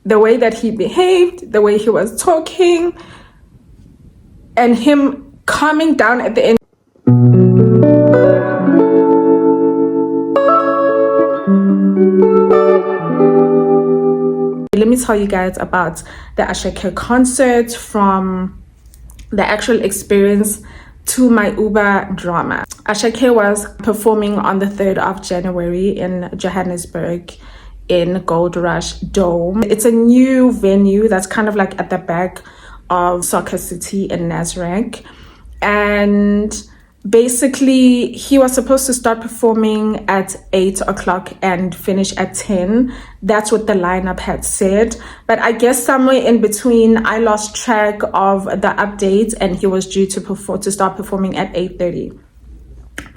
the way that he behaved, the way he was talking, and him calming down at the end. Let me tell you guys about the Asake concert, from the actual experience to my Uber drama. Asake was performing on the 3rd of January in Johannesburg in Gold Rush Dome. It's a new venue that's kind of like at the back of Soccer City in Nasrec. And basically, he was supposed to start performing at 8 o'clock and finish at 10. That's what the lineup had said. But I guess somewhere in between, I lost track of the updates and he was due to start performing at 8:30.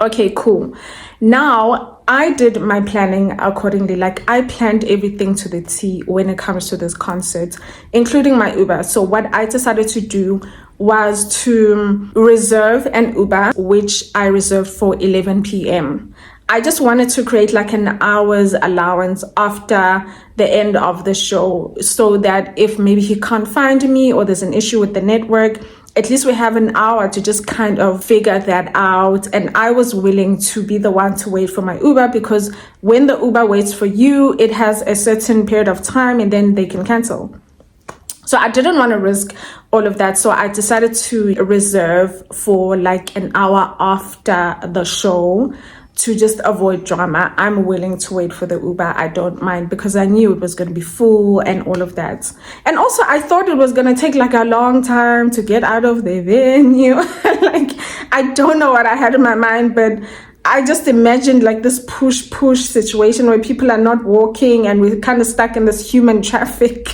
Okay, cool. Now, I did my planning accordingly. Like, I planned everything to the T when it comes to this concert, including my Uber. So what I decided to do was to reserve an Uber, which I reserved for 11 p.m. I just wanted to create like an hour's allowance after the end of the show, so that if maybe he can't find me or there's an issue with the network, at least we have an hour to just kind of figure that out. And I was willing to be the one to wait for my Uber, because when the Uber waits for you, it has a certain period of time and then they can cancel. So I didn't want to risk all of that. So I decided to reserve for like an hour after the show to just avoid drama. I'm willing to wait for the Uber. I don't mind, because I knew it was going to be full and all of that. And also I thought it was going to take like a long time to get out of the venue. Like, I don't know what I had in my mind, but I just imagined like this push situation where people are not walking and we're kind of stuck in this human traffic,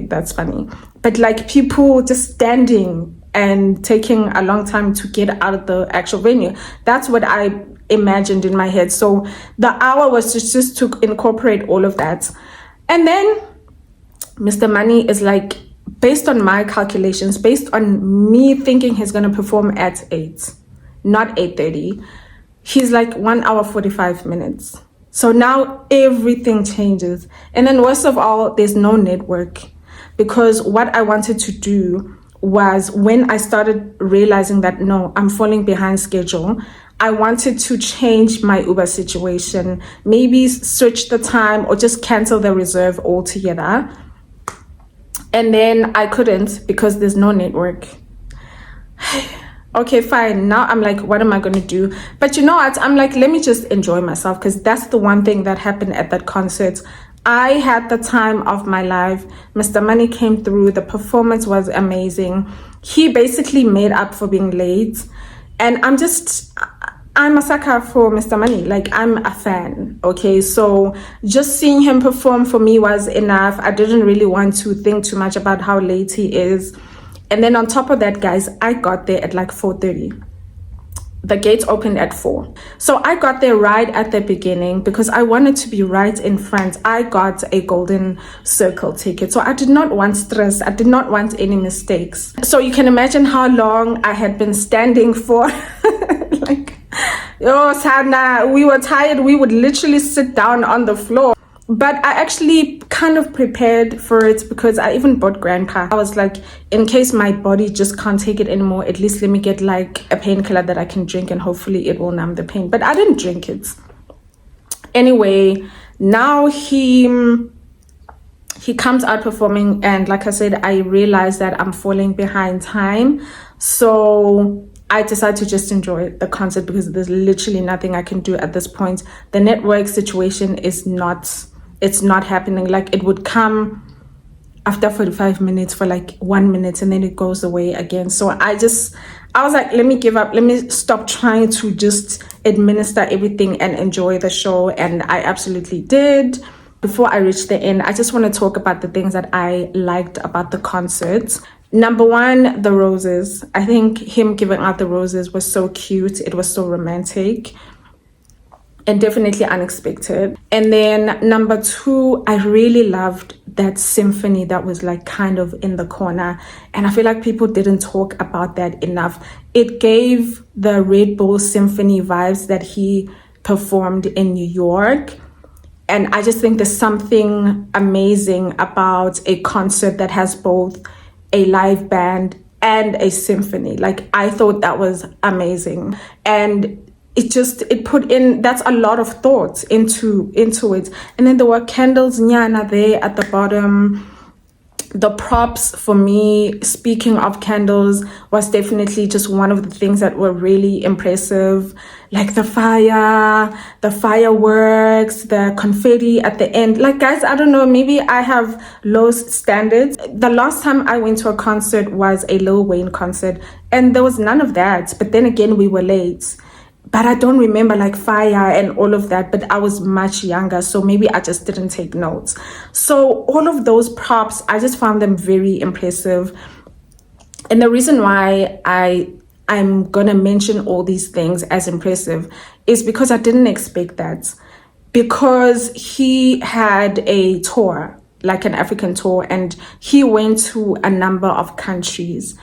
that's funny. But like people just standing and taking a long time to get out of the actual venue. That's what I imagined in my head. So the hour was just to incorporate all of that. And then Mr. Money is like, based on my calculations, based on me thinking he's going to perform at 8, not 8:30, he's like 1 hour 45 minutes. So now everything changes. And then worst of all, there's no network, because what I wanted to do was, when I started realizing that no, I'm falling behind schedule, I wanted to change my Uber situation, maybe switch the time or just cancel the reserve altogether. And then I couldn't, because there's no network. Okay, fine. Now I'm like, what am I going to do? But you know what? I'm like, let me just enjoy myself, because that's the one thing that happened at that concert. I had the time of my life. Mr. Money came through. The performance was amazing. He basically made up for being late. And I'm a sucker for Mr. Money. Like, I'm a fan. Okay, so just seeing him perform for me was enough. I didn't really want to think too much about how late he is. And then on top of that, guys, I got there at like 4:30. The gates opened at 4. So I got there right at the beginning because I wanted to be right in front. I got a golden circle ticket. So I did not want stress. I did not want any mistakes. So you can imagine how long I had been standing for. Like, oh, Sana, we were tired. We would literally sit down on the floor. But I actually kind of prepared for it because I even bought grandpa. I was like, in case my body just can't take it anymore, at least let me get like a painkiller that I can drink and hopefully it will numb the pain. But I didn't drink it. Anyway, now he comes out performing, and like I said, I realized that I'm falling behind time. So I decided to just enjoy the concert because there's literally nothing I can do at this point. The network situation is not happening. Like, it would come after 45 minutes for like 1 minute and then it goes away again. So I was like, let me give up. Let me stop trying to just administer everything and enjoy the show. And I absolutely did. Before I reach the end, I just want to talk about the things that I liked about the concert. Number one, the roses. I think him giving out the roses was so cute. It was so romantic and definitely unexpected. And then number two, I really loved that symphony that was like kind of in the corner. And I feel like people didn't talk about that enough. It gave the Red Bull Symphony vibes that he performed in New York. And I just think there's something amazing about a concert that has both a live band and a symphony. Like, I thought that was amazing. And it put in, that's a lot of thought into it. And then there were candles nyana there at the bottom. The props for me, speaking of candles, was definitely just one of the things that were really impressive. Like the fire, the fireworks, the confetti at the end. Like, guys, I don't know, maybe I have low standards. The last time I went to a concert was a Lil Wayne concert, and there was none of that. But then again, we were late. But I don't remember like fire and all of that, but I was much younger, so maybe I just didn't take notes. So all of those props, I just found them very impressive. And the reason why I'm gonna mention all these things as impressive is because I didn't expect that. Because he had a tour, like an African tour, and he went to a number of countries.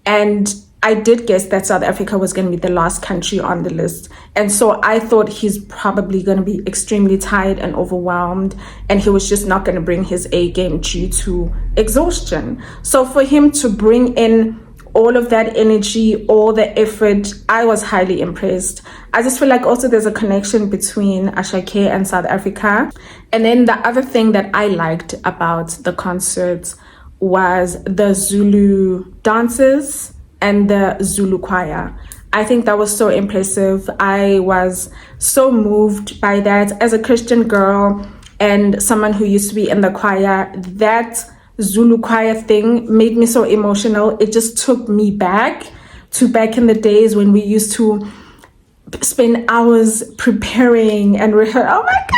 And I did guess that South Africa was going to be the last country on the list. And so I thought he's probably going to be extremely tired and overwhelmed, and he was just not going to bring his A game due to exhaustion. So for him to bring in all of that energy, all the effort, I was highly impressed. I just feel like also there's a connection between Asake and South Africa. And then the other thing that I liked about the concert was the Zulu dances and the Zulu choir. I think that was so impressive. I was so moved by that. As a Christian girl and someone who used to be in the choir, that Zulu choir thing made me so emotional. It just took me back to back in the days when we used to spend hours preparing and rehearse. Oh my God!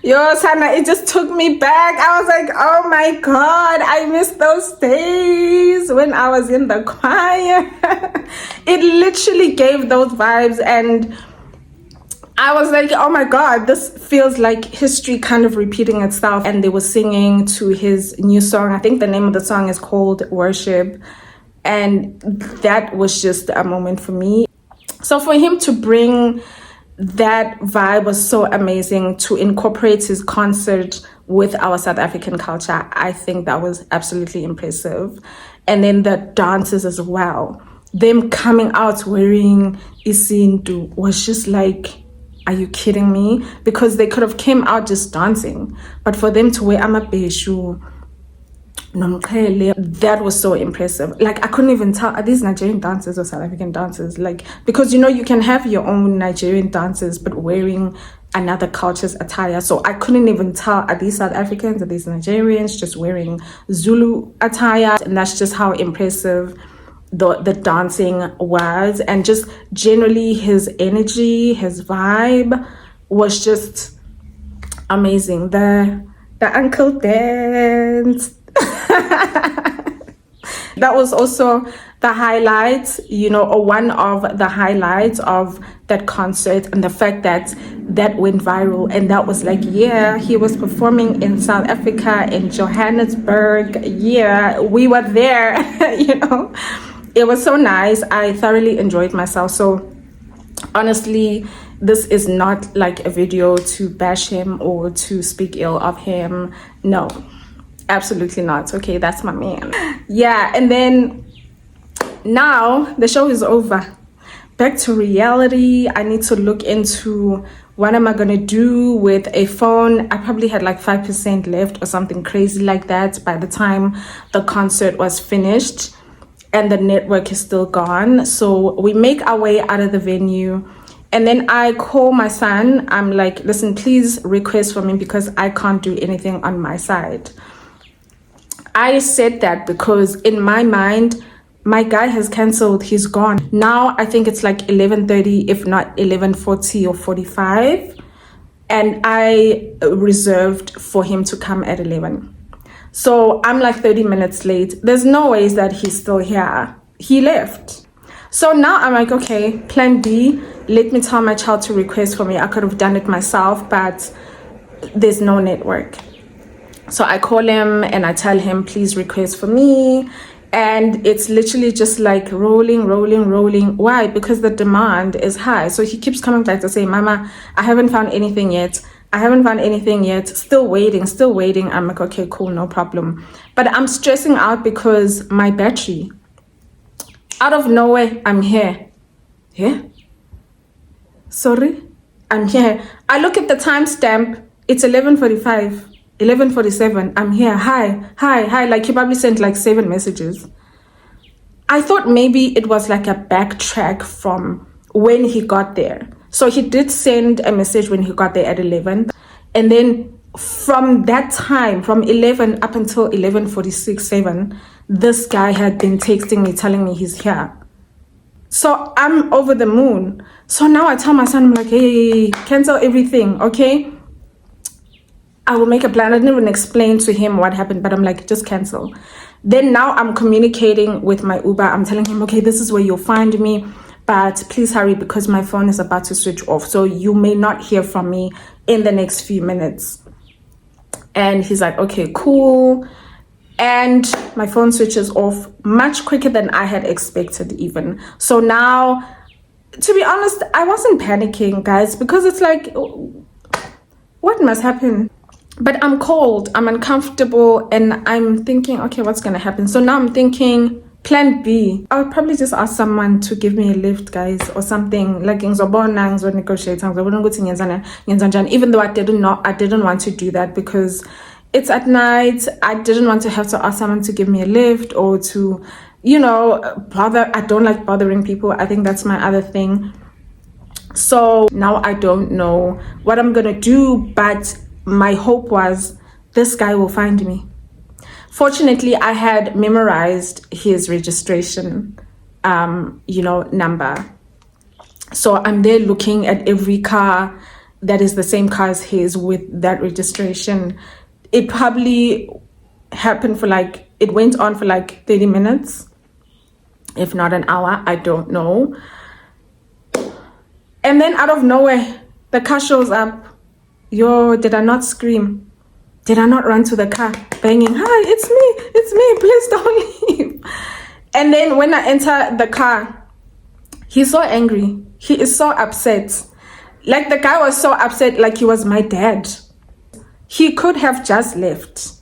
Yo, Sana, it just took me back. I was like, oh my God, I miss those days when I was in the choir. It literally gave those vibes, and I was like, oh my God, this feels like history kind of repeating itself. And they were singing to his new song. I think the name of the song is called Worship. And that was just a moment for me. So for him to bring that vibe was so amazing, to incorporate his concert with our South African culture. I think that was absolutely impressive. And then the dances as well. Them coming out wearing isintu was just like, are you kidding me? Because they could have came out just dancing. But for them to wear amabeshu, that was so impressive. Like, I couldn't even tell, are these Nigerian dancers or South African dancers? Like, because you can have your own Nigerian dancers but wearing another culture's attire. So I couldn't even tell, are these South Africans, are these Nigerians just wearing Zulu attire? And that's just how impressive the dancing was. And just generally his energy, his vibe was just amazing. The ankle dance, that was also the highlights, or one of the highlights of that concert. And the fact that went viral, and that was like, yeah, he was performing in South Africa, in Johannesburg. Yeah, we were there. It was so nice. I thoroughly enjoyed myself. So honestly, this is not like a video to bash him or to speak ill of him. No, absolutely not. Okay, that's my man. Yeah, and then now the show is over. Back to reality. I need to look into what am I gonna do with a phone. I probably had like 5% left or something crazy like that by the time the concert was finished, and the network is still gone. So we make our way out of the venue, and then I call my son. I'm like, listen, please request for me because I can't do anything on my side. I said that because in my mind, my guy has canceled, he's gone. Now I think it's like 11:30, if not 11:40 or 45. And I reserved for him to come at 11. So I'm like 30 minutes late. There's no ways that he's still here. He left. So now I'm like, okay, plan B. Let me tell my child to request for me. I could have done it myself, but there's no network. So I call him and I tell him, please request for me. And it's literally just like rolling. Why? Because the demand is high. So he keeps coming back to say, Mama, I haven't found anything yet. Still waiting. I'm like, okay, cool, no problem. But I'm stressing out because my battery, out of nowhere, I'm here. Yeah? Sorry? I'm here. I look at the timestamp. It's 11:45, 11:47. I'm here. Hi. Like he probably sent like 7 messages. I thought maybe it was like a backtrack from when he got there. So he did send a message when he got there at 11. And then from that time, from 11 up until 11:46, 7, this guy had been texting me, telling me he's here. So I'm over the moon. So now I tell my son, I'm like, hey, cancel everything, okay? I will make a plan. I didn't even explain to him what happened, but I'm like, just cancel. Then now I'm communicating with my Uber. I'm telling him, okay, this is where you'll find me, but please hurry because my phone is about to switch off. So you may not hear from me in the next few minutes. And he's like, okay, cool. And my phone switches off much quicker than I had expected even. So now, to be honest, I wasn't panicking, guys, because it's like, what must happen? But I'm cold, I'm uncomfortable, and I'm thinking, okay, what's gonna happen? So now I'm thinking, plan B. I would probably just ask someone to give me a lift, guys, or something. Like even though I didn't want to do that because it's at night. I didn't want to have to ask someone to give me a lift or to, bother. I don't like bothering people. I think that's my other thing. So now I don't know what I'm gonna do, but my hope was this guy will find me. Fortunately, I had memorized his registration, number. So I'm there looking at every car that is the same car as his with that registration. It probably happened it went on for like 30 minutes, if not an hour, I don't know. And then out of nowhere, the car shows up. Yo, did I not scream? Did I not run to the car banging, hi, it's me, please don't leave. And then when I enter the car, he's so angry. He is so upset. Like the guy was so upset, like he was my dad. He could have just left.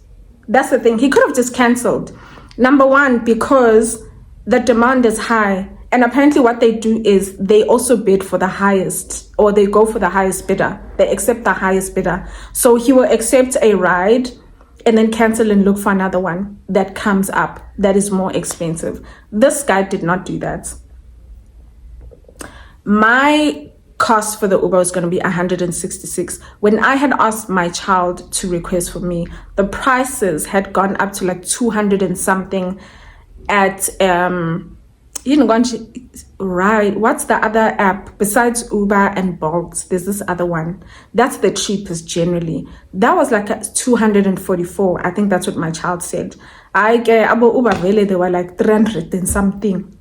That's the thing. He could have just canceled. Number one, because the demand is high. And apparently what they do is they also bid for the highest, or they go for the highest bidder. They accept the highest bidder. So he will accept a ride and then cancel and look for another one that comes up that is more expensive. This guy did not do that. My cost for the Uber was going to be 166. When I had asked my child to request for me, the prices had gone up to like 200 and something at right, what's the other app besides Uber and Bolt? There's this other one that's the cheapest generally. That was like 244. I think that's what my child said. About Uber really, they were like 300 and something.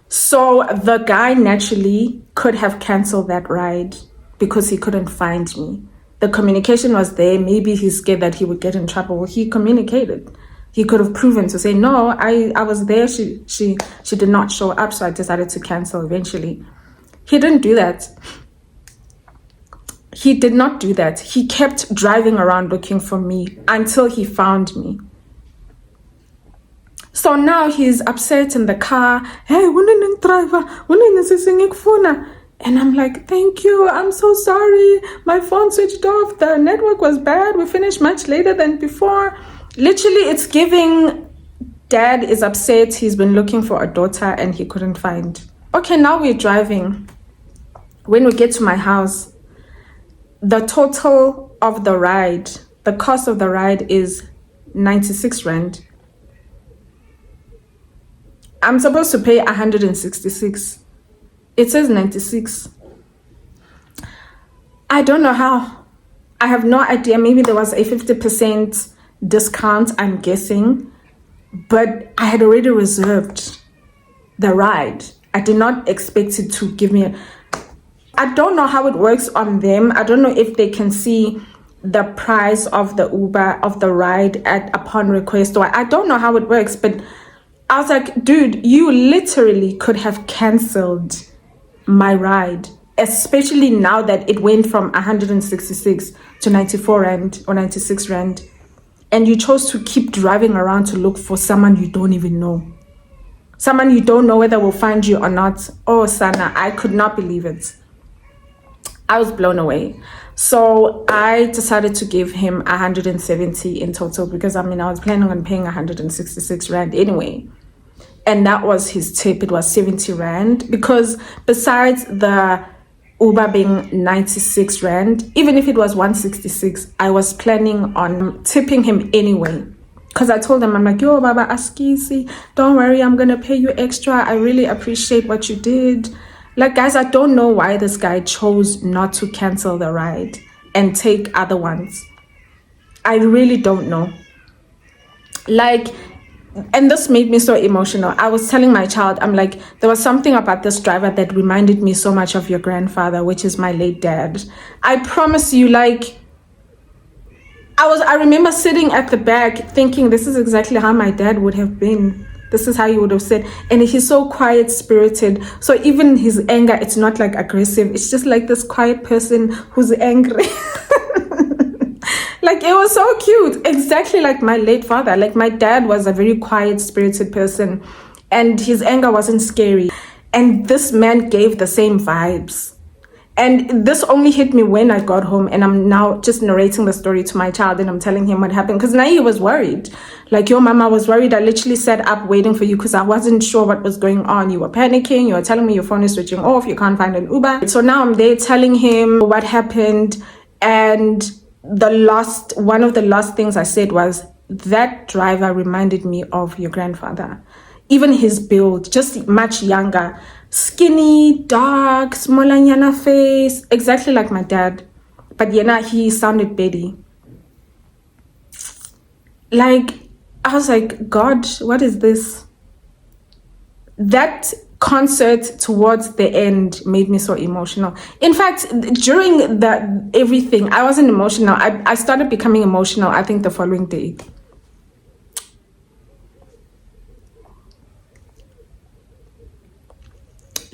So the guy naturally could have canceled that ride because he couldn't find me. The communication was there. Maybe he's scared that he would get in trouble. He communicated. He could have proven to say, no, I was there. She did not show up. So I decided to cancel eventually. He didn't do that. He did not do that. He kept driving around looking for me until he found me. So now he's upset in the car. Hey, driver, and I'm like, thank you. I'm so sorry. My phone switched off. The network was bad. We finished much later than before. Literally, it's giving dad is upset. He's been looking for a daughter and he couldn't find. Okay, now we're driving. When we get to my house, the total of the ride, the cost of the ride is 96 Rand. I'm supposed to pay 166. It says 96. I don't know how. I have no idea. Maybe there was a 50% discount, I'm guessing. But I had already reserved the ride. I did not expect it to give me I don't know how it works on them. I don't know if they can see the price of the Uber, of the ride upon request, or I don't know how it works, but I was like, dude, you literally could have canceled my ride, especially now that it went from 166 to 94 Rand or 96 Rand. And you chose to keep driving around to look for someone you don't even know. Someone you don't know whether will find you or not. Oh, Sana, I could not believe it. I was blown away. So I decided to give him 170 in total because I was planning on paying 166 Rand anyway. And that was his tip. It was 70 Rand because besides the Uber being 96 Rand, even if it was 166, I was planning on tipping him anyway. Because I told him, I'm like, yo, Baba Askisi, don't worry, I'm going to pay you extra. I really appreciate what you did. Like, guys, I don't know why this guy chose not to cancel the ride and take other ones. I really don't know. Like, and this made me so emotional. I was telling my child, I'm like, there was something about this driver that reminded me so much of your grandfather, which is my late dad. I promise you, like, I remember sitting at the back thinking, this is exactly how my dad would have been. This is how he would have said. And he's so quiet spirited. So even his anger, it's not like aggressive. It's just like this quiet person who's angry. Like, it was so cute. Exactly like my late father. Like, my dad was a very quiet spirited person and his anger wasn't scary. And this man gave the same vibes. And this only hit me when I got home, and I'm now just narrating the story to my child and I'm telling him what happened. Because now he was worried. Like, your mama was worried. I literally sat up waiting for you because I wasn't sure what was going on. You were panicking. You were telling me your phone is switching off. You can't find an Uber. So now I'm there telling him what happened. And one of the last things I said was, that driver reminded me of your grandfather. Even his build, just much younger. Skinny, dark, smolanyana face, exactly like my dad. But he sounded Betty. Like, I was like, God, what is this? That concert towards the end made me so emotional. In fact, during everything, I wasn't emotional. I started becoming emotional, I think, the following day.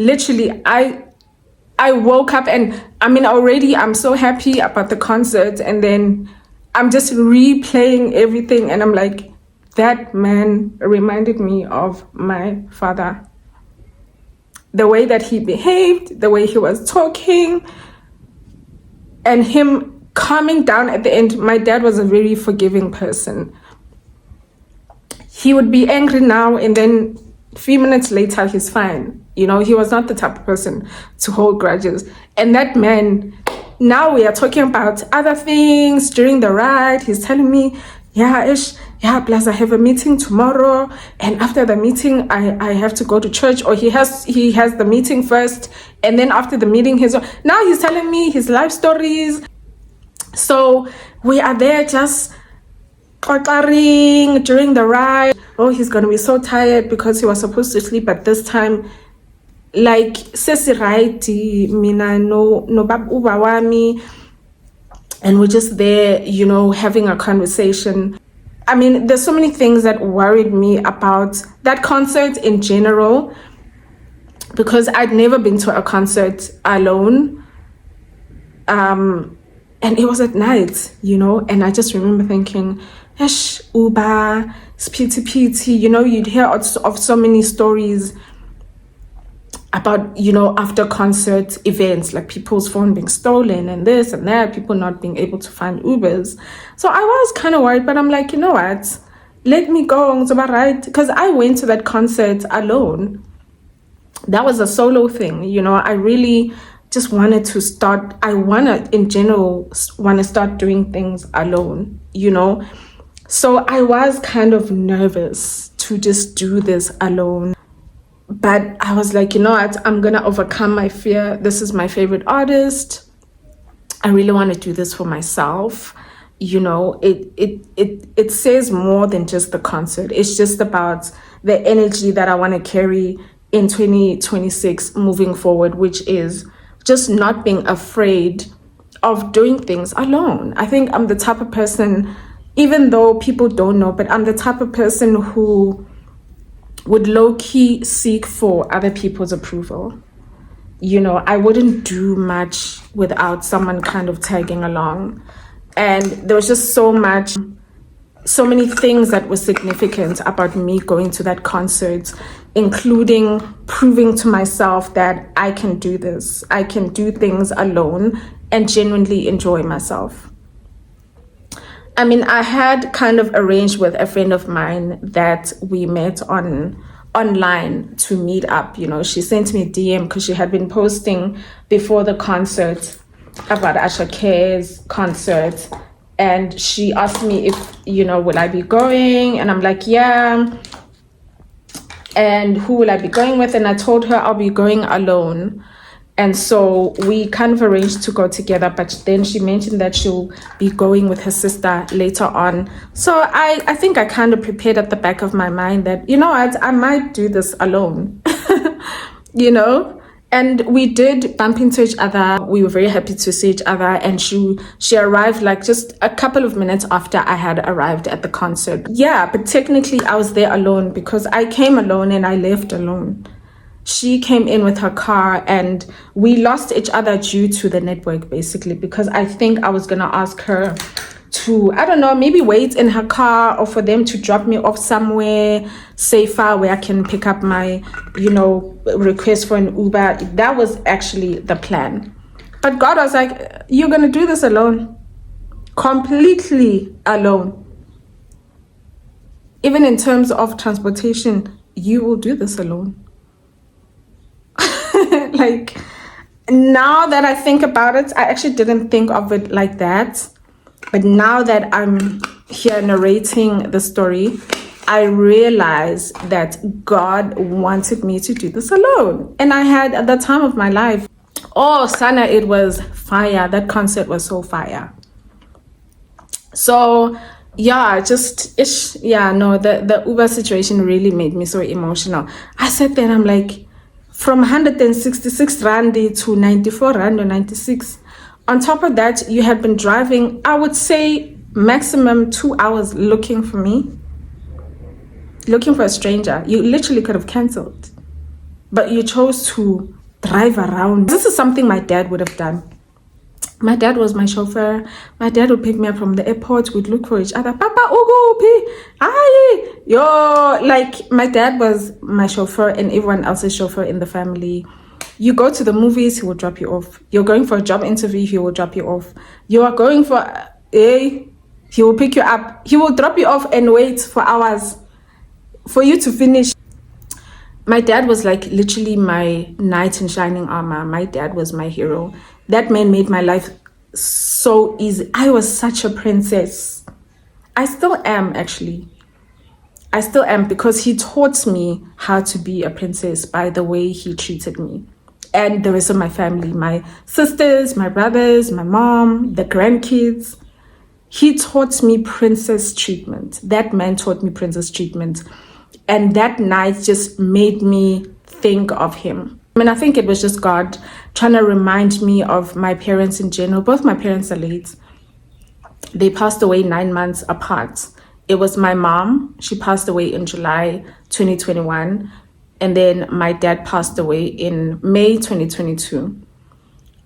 Literally, I woke up and already I'm so happy about the concert, and then I'm just replaying everything and I'm like, that man reminded me of my father. The way that he behaved, the way he was talking, and him calming down at the end. My dad was a very forgiving person. He would be angry now and then a few minutes later he's fine. He was not the type of person to hold grudges. And that man, now we are talking about other things during the ride. He's telling me, plus I have a meeting tomorrow, and after the meeting I have to go to church. Or he has the meeting first, and then after the meeting now he's telling me his life stories. So we are there just during the ride. Oh, he's gonna be so tired because he was supposed to sleep at this time. Like, sesi righty, mina no bab uba wami, and we're just there, having a conversation. There's so many things that worried me about that concert in general, because I'd never been to a concert alone. And it was at night, and I just remember thinking, Uber, pity, you'd hear of so many stories about, after concert events, like people's phone being stolen and this and that, people not being able to find Ubers. So I was kind of worried, but I'm like, you know what? Let me go, right? Because I went to that concert alone. That was a solo thing, I really just wanted to start. In general, want to start doing things alone, So I was kind of nervous to just do this alone. But I was like, you know what? I'm going to overcome my fear. This is my favorite artist. I really want to do this for myself. It says more than just the concert. It's just about the energy that I want to carry in 2026 moving forward, which is just not being afraid of doing things alone. I think I'm the type of person, even though people don't know, but I'm the type of person who would low-key seek for other people's approval. I wouldn't do much without someone kind of tagging along. And there was just so many things that were significant about me going to that concert, including proving to myself that I can do this. I can do things alone and genuinely enjoy myself. I mean, I had kind of arranged with a friend of mine that we met online to meet up. She sent me a DM because she had been posting before the concert about Asake's concert. And she asked me if, will I be going? And I'm like, yeah. And who will I be going with? And I told her I'll be going alone. And so we kind of arranged to go together, but then she mentioned that she'll be going with her sister later on. So I think I kind of prepared at the back of my mind that, I might do this alone, And we did bump into each other. We were very happy to see each other. And she arrived like just a couple of minutes after I had arrived at the concert. Yeah, but technically I was there alone because I came alone and I left alone. She came in with her car and we lost each other due to the network, basically, because I think I was going to ask her to, I don't know, maybe wait in her car or for them to drop me off somewhere safer where I can pick up my, request for an Uber. That was actually the plan. But God was like, you're going to do this alone, completely alone. Even in terms of transportation, you will do this alone. Like, now that I think about it, I actually didn't think of it like that. But now that I'm here narrating the story, I realize that God wanted me to do this alone. And I had, at the time of my life, Sana, it was fire. That concert was so fire. So, yeah, the Uber situation really made me so emotional. I sat there and I'm like, from 166 Randi to 94 Rand or 96. On top of that, you had been driving, I would say, maximum 2 hours looking for me. Looking for a stranger. You literally could have cancelled. But you chose to drive around. This is something my dad would have done. My dad was my chauffeur. My dad would pick me up from the airport. We'd look for each other. Papa, Ugo, hi, yo. Like, my dad was my chauffeur and everyone else's chauffeur in the family. You go to the movies, he will drop you off. You're going for a job interview, he will drop you off. You are going for he will pick you up. He will drop you off and wait for hours for you to finish. My dad was like literally my knight in shining armor. My dad was my hero. That man made my life so easy. I was such a princess. I still am, actually. I still am, because he taught me how to be a princess by the way he treated me. And the rest of my family, my sisters, my brothers, my mom, the grandkids. He taught me princess treatment. That man taught me princess treatment. And that night just made me think of him. I mean, I think it was just God trying to remind me of my parents in general. Both my parents are late. They passed away 9 months apart. It was my mom. She passed away in July 2021. And then my dad passed away in May 2022.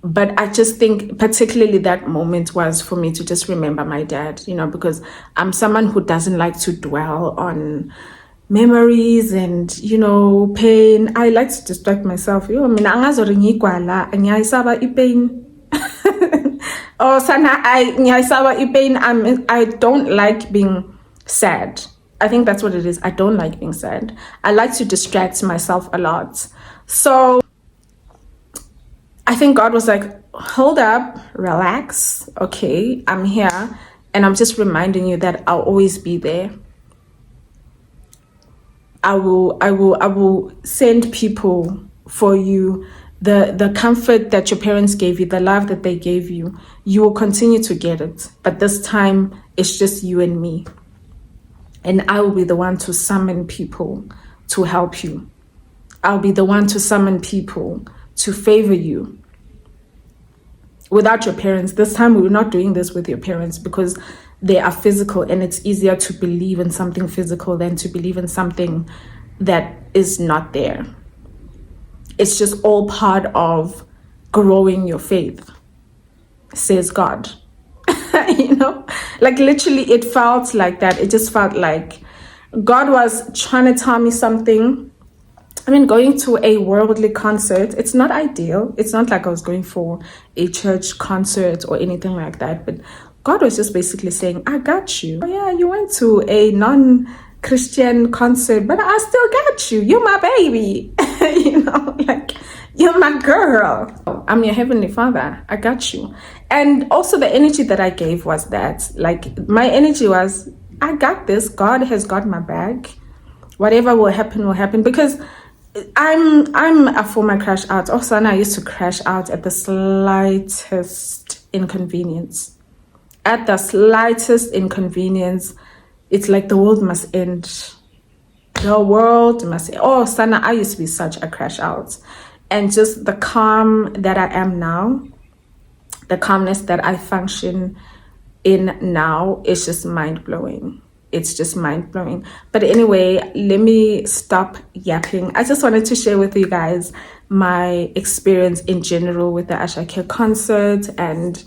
But I just think particularly that moment was for me to just remember my dad, because I'm someone who doesn't like to dwell on memories and, pain. I like to distract myself. Oh, sana, I don't like being sad. I think that's what it is. I don't like being sad. I like to distract myself a lot. So I think God was like, hold up, relax. Okay, I'm here. And I'm just reminding you that I'll always be there. I will send people for you. The comfort that your parents gave you, the love that they gave you, you will continue to get it. But this time, it's just you and me. And I will be the one to summon people to help you. I'll be the one to summon people to favor you without your parents. This time we're not doing this with your parents because they are physical, and it's easier to believe in something physical than to believe in something that is not there. It's just all part of growing your faith, says God. You know, like literally it felt like that. It just felt like God was trying to tell me something. I mean, going to a worldly concert, it's not ideal. It's not like I was going for a church concert or anything like that. But God was just basically saying, I got you. Oh, yeah, you went to a non-Christian concert, but I still got you. You're my baby. You know, like, you're my girl. I'm your heavenly father. I got you. And also the energy that I gave was that, like, my energy was, I got this. God has got my back. Whatever will happen. Because I'm a former crash out. Also, and I used to crash out at the slightest inconvenience. At the slightest inconvenience, it's like the world must end. The world must end. Oh, Sana, I used to be such a crash out. And just the calm that I am now, the calmness that I function in now, is just mind-blowing. It's just mind-blowing. But anyway, let me stop yapping. I just wanted to share with you guys my experience in general with the Asake concert and,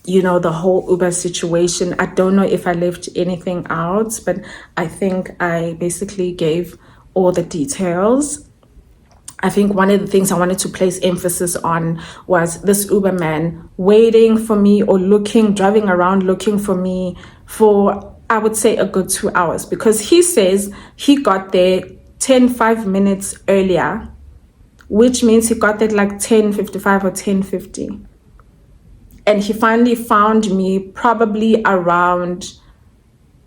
you know, the whole Uber situation. I don't know if I left anything out, but I think I basically gave all the details. I think one of the things I wanted to place emphasis on was this Uber man waiting for me or driving around looking for me for, I would say, a good 2 hours, because he says he got there 5 minutes earlier, which means he got there like 10:55 or 10:50. And he finally found me probably around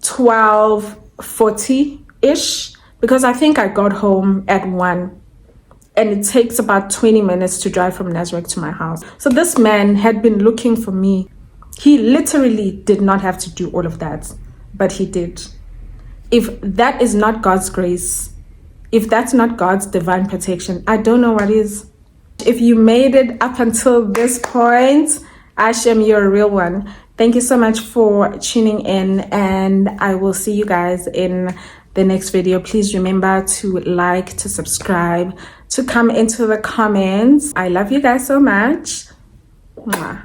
12:40-ish, because I think I got home at 1. And it takes about 20 minutes to drive from Nazareth to my house. So this man had been looking for me. He literally did not have to do all of that, but he did. If that is not God's grace, if that's not God's divine protection, I don't know what is. If you made it up until this point, Ashem, you're a real one. Thank you so much for tuning in, and I will see you guys in the next video. Please remember to like, to subscribe, to come into the comments. I love you guys so much. Mwah.